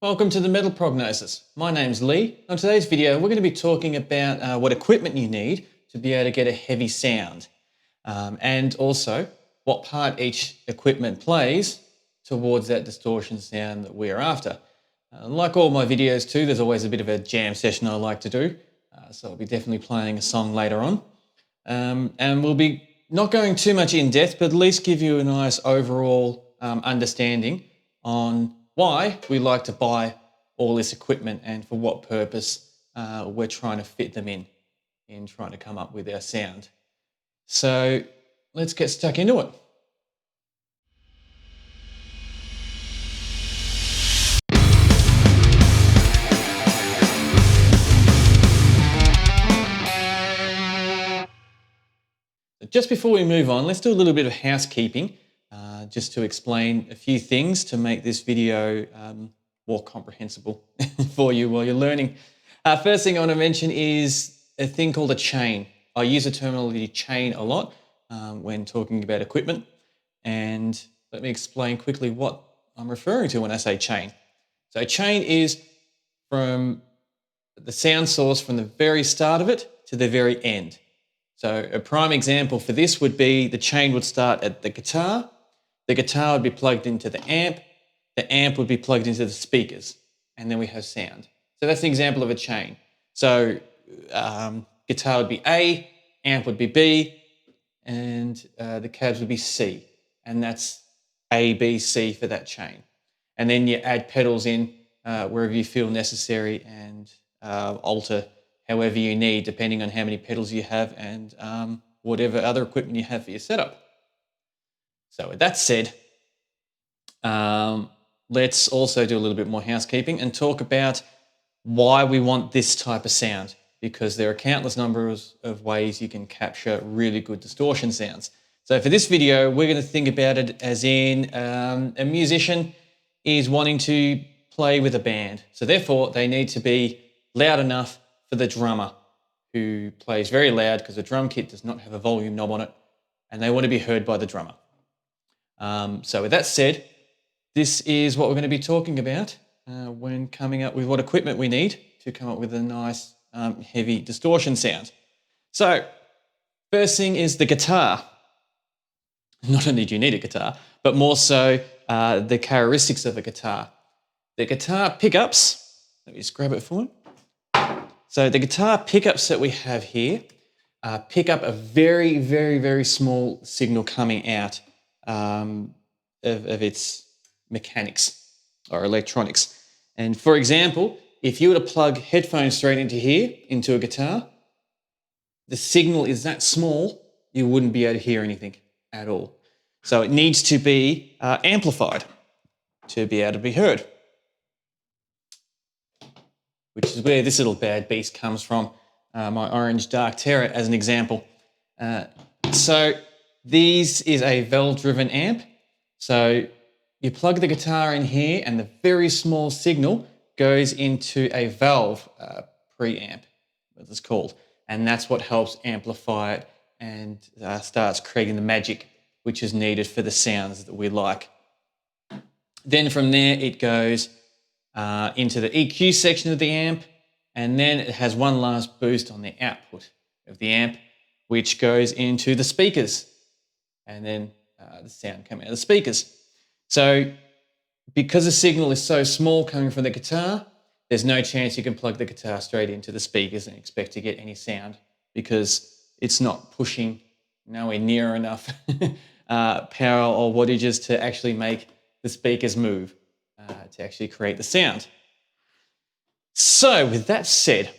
Welcome to the Metal Prognosis. My name's Lee. On today's video, we're going to be talking about what equipment you need to be able to get a heavy sound, and also what part each equipment plays towards that distortion sound that we're after. Like all my videos too, there's always a bit of a jam session I like to do, so I'll be definitely playing a song later on. And we'll be not going too much in depth, but at least give you a nice overall understanding on why we like to buy all this equipment and for what purpose we're trying to fit them in trying to come up with our sound. So let's get stuck into it. Just before we move on, let's do a little bit of housekeeping just to explain a few things to make this video more comprehensible for you while you're learning. First thing I want to mention is a thing called a chain. I use the terminology chain a lot when talking about equipment, and let me explain quickly what I'm referring to when I say chain. So a chain is from the sound source from the very start of it to the very end. So a prime example for this would be the chain would start at the guitar would be plugged into the amp would be plugged into the speakers, and then we have sound. So that's an example of a chain. So guitar would be A, amp would be B, and the cabs would be C, and that's A, B, C for that chain. And then you add pedals in wherever you feel necessary and alter however you need, depending on how many pedals you have and whatever other equipment you have for your setup. So with that said, let's also do a little bit more housekeeping and talk about why we want this type of sound, because there are countless numbers of ways you can capture really good distortion sounds. So for this video, we're going to think about it as in a musician is wanting to play with a band. So therefore, they need to be loud enough for the drummer, who plays very loud because the drum kit does not have a volume knob on it, and they want to be heard by the drummer. So with that said, this is what we're going to be talking about when coming up with what equipment we need to come up with a nice heavy distortion sound. So first thing is the guitar. Not only do you need a guitar, but more so the characteristics of a guitar. The guitar pickups, let me just grab it for you. So the guitar pickups that we have here pick up a very, very, very small signal coming out of its mechanics or electronics. And for example, if you were to plug headphones straight into here, into a guitar, the signal is that small, you wouldn't be able to hear anything at all. So it needs to be amplified to be able to be heard, which is where this little bad beast comes from, my orange dark terror as an example. So this is a valve-driven amp. So you plug the guitar in here and the very small signal goes into a valve preamp, as it's called. And that's what helps amplify it and starts creating the magic which is needed for the sounds that we like. Then from there it goes into the EQ section of the amp, and then it has one last boost on the output of the amp, which goes into the speakers, and then the sound coming out of the speakers. So because the signal is so small coming from the guitar, there's no chance you can plug the guitar straight into the speakers and expect to get any sound, because it's not pushing nowhere near enough power or wattages to actually make the speakers move, to actually create the sound. So with that said,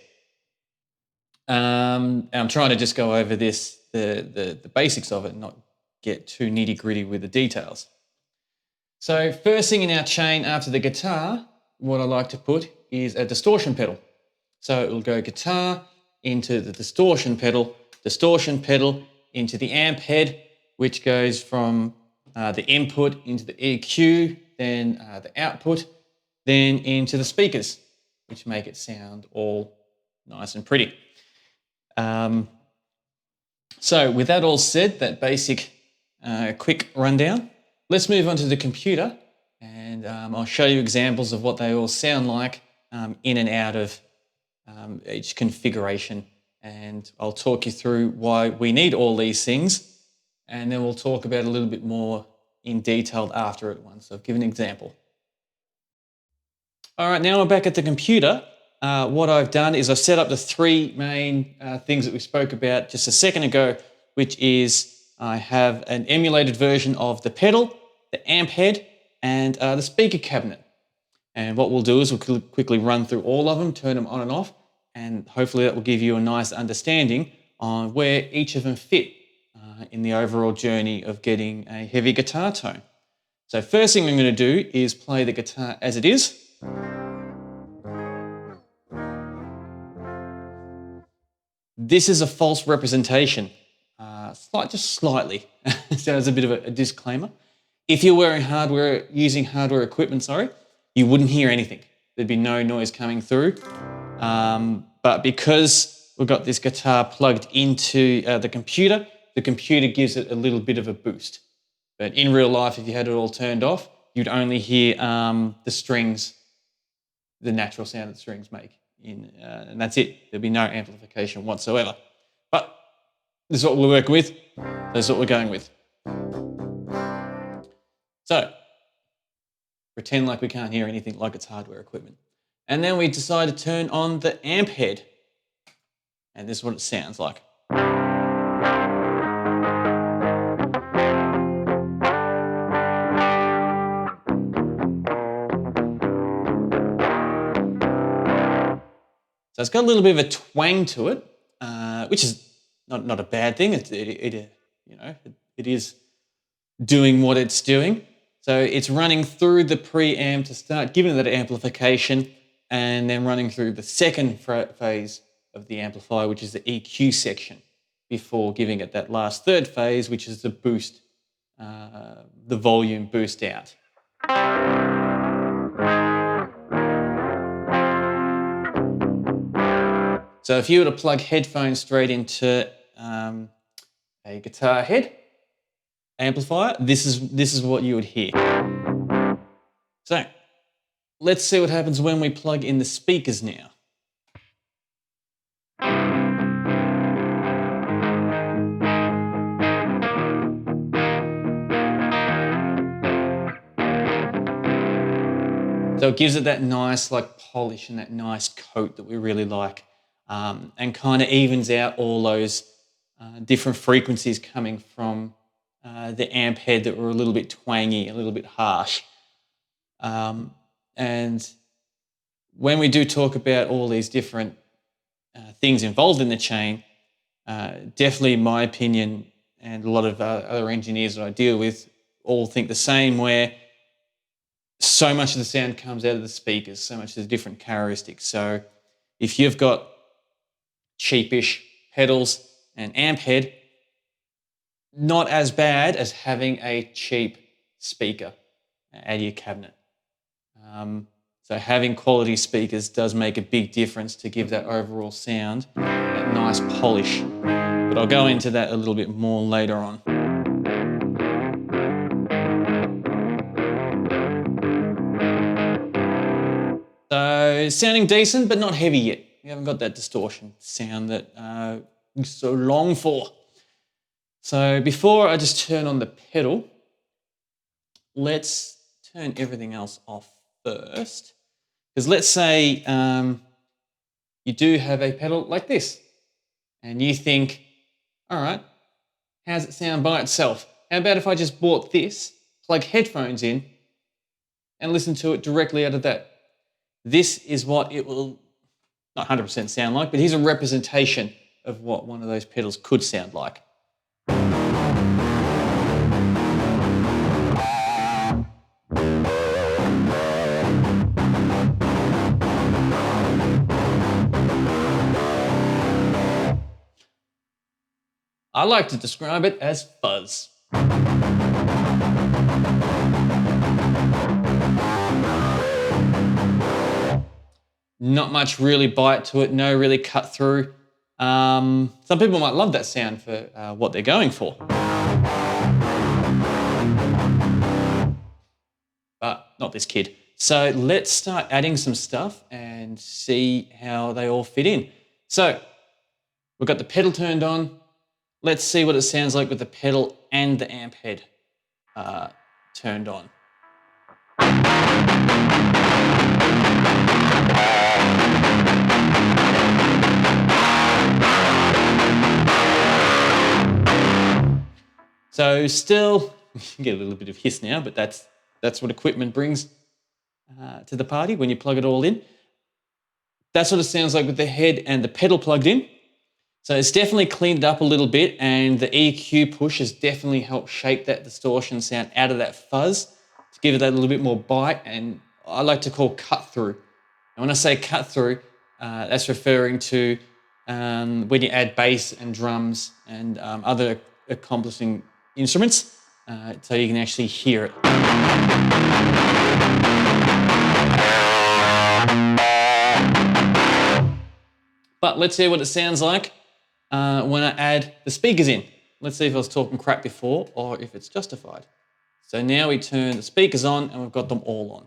I'm trying to just go over this, the basics of it, and not get too nitty gritty with the details. So first thing in our chain after the guitar, what I like to put is a distortion pedal. So it will go guitar into the distortion pedal into the amp head, which goes from the input into the EQ, then the output, then into the speakers, which make it sound all nice and pretty. So with that all said, that basic quick rundown, let's move on to the computer and I'll show you examples of what they all sound like in and out of each configuration, and I'll talk you through why we need all these things, and then we'll talk about it a little bit more in detail after it once. So I'll give an example. All right, now we're back at the computer. What I've done is I've set up the three main things that we spoke about just a second ago, which is I have an emulated version of the pedal, the amp head, and the speaker cabinet. And what we'll do is we'll quickly run through all of them, turn them on and off, and hopefully that will give you a nice understanding on where each of them fit in the overall journey of getting a heavy guitar tone. So first thing I'm going to do is play the guitar as it is. This is a false representation, just slightly. So as a bit of a disclaimer. If you're using hardware equipment, you wouldn't hear anything. There'd be no noise coming through. But because we've got this guitar plugged into the computer gives it a little bit of a boost. But in real life, if you had it all turned off, you'd only hear the strings, the natural sound that strings make. And that's it. There'd be no amplification whatsoever. But this is what we're working with. This is what we're going with. So pretend like we can't hear anything like it's hardware equipment. And then we decide to turn on the amp head. And this is what it sounds like. So it's got a little bit of a twang to it, which is not a bad thing. It is doing what it's doing. So it's running through the preamp to start giving it that amplification, and then running through the second phase of the amplifier, which is the EQ section, before giving it that last third phase, which is the boost, the volume boost out. So if you were to plug headphones straight into a guitar head amplifier, this is what you would hear. So let's see what happens when we plug in the speakers now. So it gives it that nice polish and that nice coat that we really like, and kind of evens out all those different frequencies coming from the amp head that were a little bit twangy, a little bit harsh. And when we do talk about all these different things involved in the chain, definitely in my opinion, and a lot of other engineers that I deal with all think the same, where so much of the sound comes out of the speakers, so much of the different characteristics. So if you've got cheapish pedals and amp head, not as bad as having a cheap speaker out of your cabinet. So having quality speakers does make a big difference to give that overall sound that nice polish. But I'll go into that a little bit more later on. So sounding decent, but not heavy yet. We haven't got that distortion sound that we so long for. So before I just turn on the pedal, let's turn everything else off first. Because let's say you do have a pedal like this, and you think, all right, how's it sound by itself? How about if I just bought this, plug headphones in, and listen to it directly out of that? This is what it will not 100% sound like, but here's a representation of what one of those pedals could sound like. I like to describe it as fuzz. Not much really bite to it, no really cut through. Some people might love that sound for what they're going for. But not this kid. So let's start adding some stuff and see how they all fit in. So we've got the pedal turned on. Let's see what it sounds like with the pedal and the amp head turned on. So still, you get a little bit of hiss now, but that's what equipment brings to the party when you plug it all in. That's what it sounds like with the head and the pedal plugged in. So it's definitely cleaned it up a little bit, and the EQ push has definitely helped shape that distortion sound out of that fuzz to give it that little bit more bite, and I like to call cut through. And when I say cut through, that's referring to when you add bass and drums and other accomplishing instruments, so you can actually hear it. But let's hear what it sounds like when I add the speakers in. Let's see if I was talking crap before or if it's justified. So now we turn the speakers on and we've got them all on.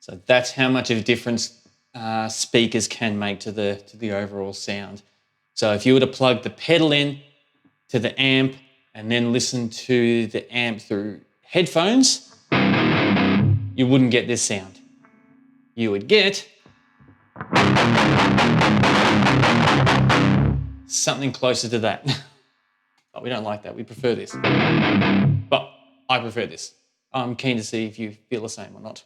So that's how much of a difference speakers can make to the overall sound. So if you were to plug the pedal in to the amp and then listen to the amp through headphones, you wouldn't get this sound. You would get something closer to that. But we don't like that. We prefer this. But I prefer this. I'm keen to see if you feel the same or not.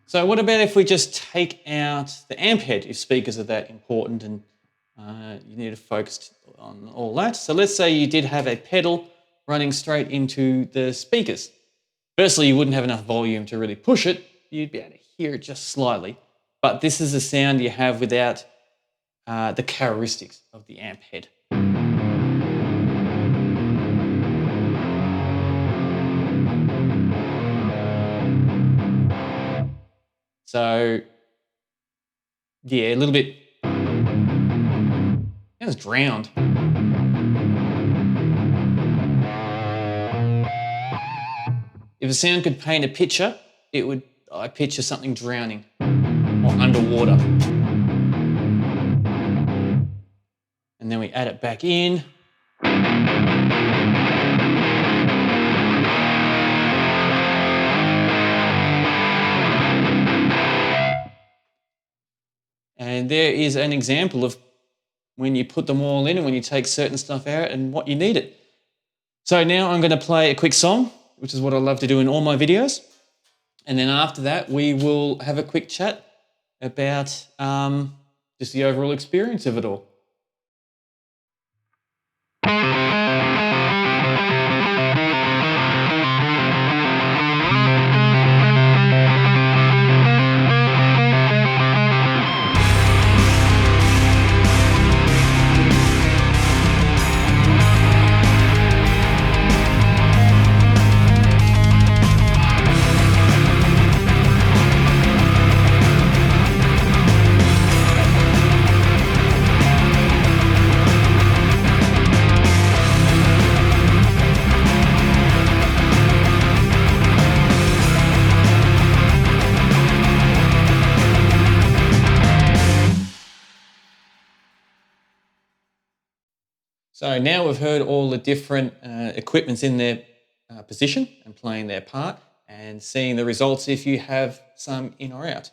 So what about if we just take out the amp head, if speakers are that important and you need to focus on all that? So let's say you did have a pedal running straight into the speakers. Firstly, you wouldn't have enough volume to really push it. You'd be able to hear it just slightly. But this is the sound you have without the characteristics of the amp head. So, yeah, a little bit, it was drowned. If a sound could paint a picture, I picture something drowning or underwater. And then we add it back in. And there is an example of when you put them all in and when you take certain stuff out and what you need it. So now I'm going to play a quick song, which is what I love to do in all my videos. And then after that, we will have a quick chat about just the overall experience of it all. So now we've heard all the different equipments in their position and playing their part and seeing the results if you have some in or out.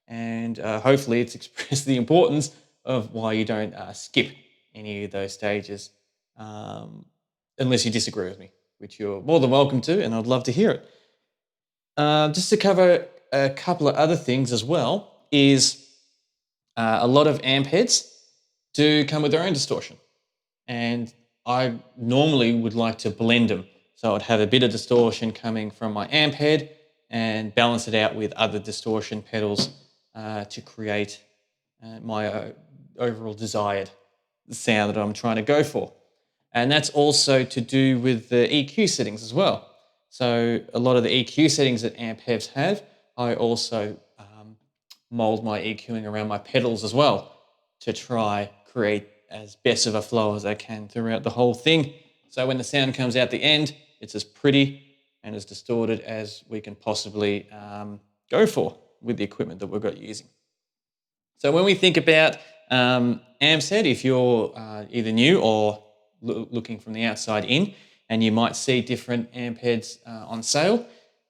And hopefully it's expressed the importance of why you don't skip any of those stages unless you disagree with me, which you're more than welcome to, and I'd love to hear it. Just to cover a couple of other things as well is a lot of amp heads do come with their own distortion. And I normally would like to blend them. So I'd have a bit of distortion coming from my amp head and balance it out with other distortion pedals to create my overall desired sound that I'm trying to go for. And that's also to do with the EQ settings as well. So a lot of the EQ settings that amp heads have, I also mold my EQing around my pedals as well to try create as best of a flow as I can throughout the whole thing. So when the sound comes out the end, it's as pretty and as distorted as we can possibly go for with the equipment that we've got using. So when we think about amp set, if you're either new or looking from the outside in, and you might see different amp heads on sale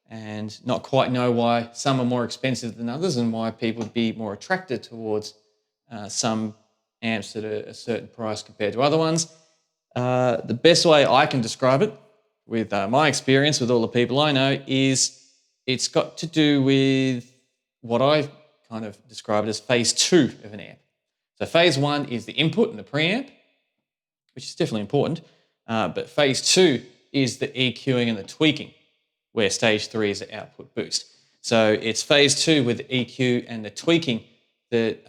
and not quite know why some are more expensive than others and why people would be more attracted towards some amps at a certain price compared to other ones. The best way I can describe it with my experience with all the people I know is it's got to do with what I kind of describe it as phase 2 of an amp. So phase 1 is the input and the preamp, which is definitely important. But phase 2 is the EQing and the tweaking, where stage 3 is the output boost. So it's phase 2 with the EQ and the tweaking that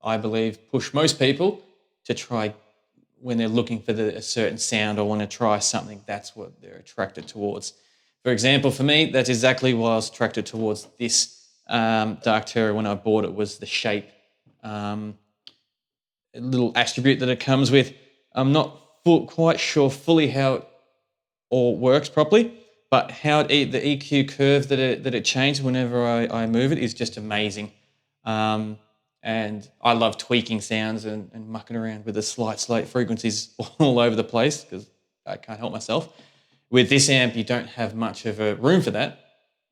I believe push most people to try when they're looking for a certain sound or want to try something. That's what they're attracted towards. For example, for me, that's exactly why I was attracted towards this Dark Terror when I bought it, was the shape, a little attribute that it comes with. I'm not quite sure fully how it all works properly, but how the EQ curve that it changes whenever I move it is just amazing. And I love tweaking sounds and mucking around with the slight frequencies all over the place because I can't help myself. With this amp, you don't have much of a room for that,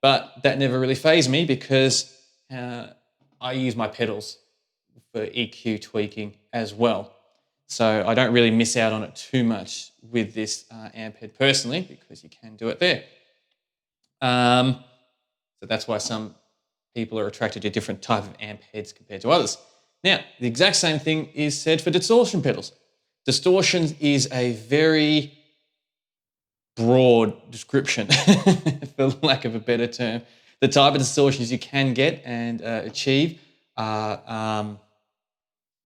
but that never really fazed me because I use my pedals for EQ tweaking as well. So I don't really miss out on it too much with this amp head personally because you can do it there. So that's why some people are attracted to different type of amp heads compared to others. Now, the exact same thing is said for distortion pedals. Distortion is a very broad description, for lack of a better term. The type of distortions you can get and achieve are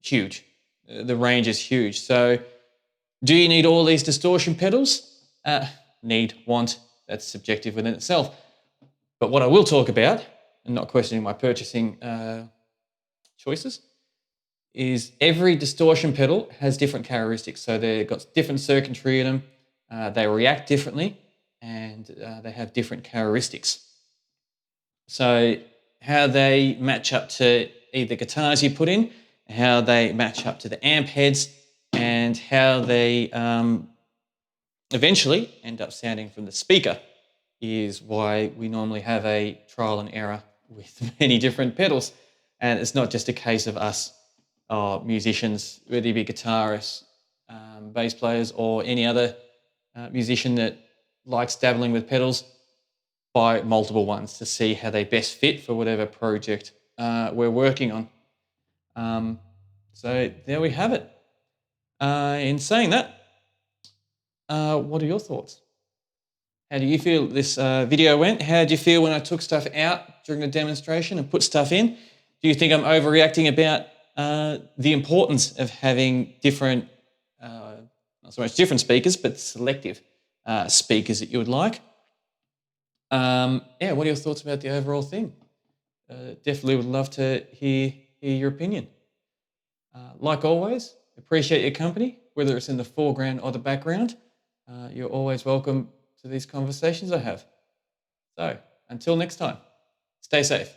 huge. The range is huge. So do you need all these distortion pedals? Want, that's subjective within itself. But what I will talk about, and not questioning my purchasing choices, is every distortion pedal has different characteristics. So they've got different circuitry in them, they react differently, and they have different characteristics. So how they match up to either guitars you put in, how they match up to the amp heads, and how they eventually end up sounding from the speaker is why we normally have a trial and error with many different pedals. And it's not just a case of us musicians, whether you be guitarists, bass players, or any other musician that likes dabbling with pedals, buy multiple ones to see how they best fit for whatever project we're working on. So there we have it. In saying that, what are your thoughts? How do you feel this video went? How did you feel when I took stuff out during the demonstration and put stuff in? Do you think I'm overreacting about the importance of having different, not so much different speakers, but selective speakers that you would like? What are your thoughts about the overall thing? Definitely would love to hear your opinion. Like always, appreciate your company, whether it's in the foreground or the background. You're always welcome to these conversations I have. So, until next time, stay safe.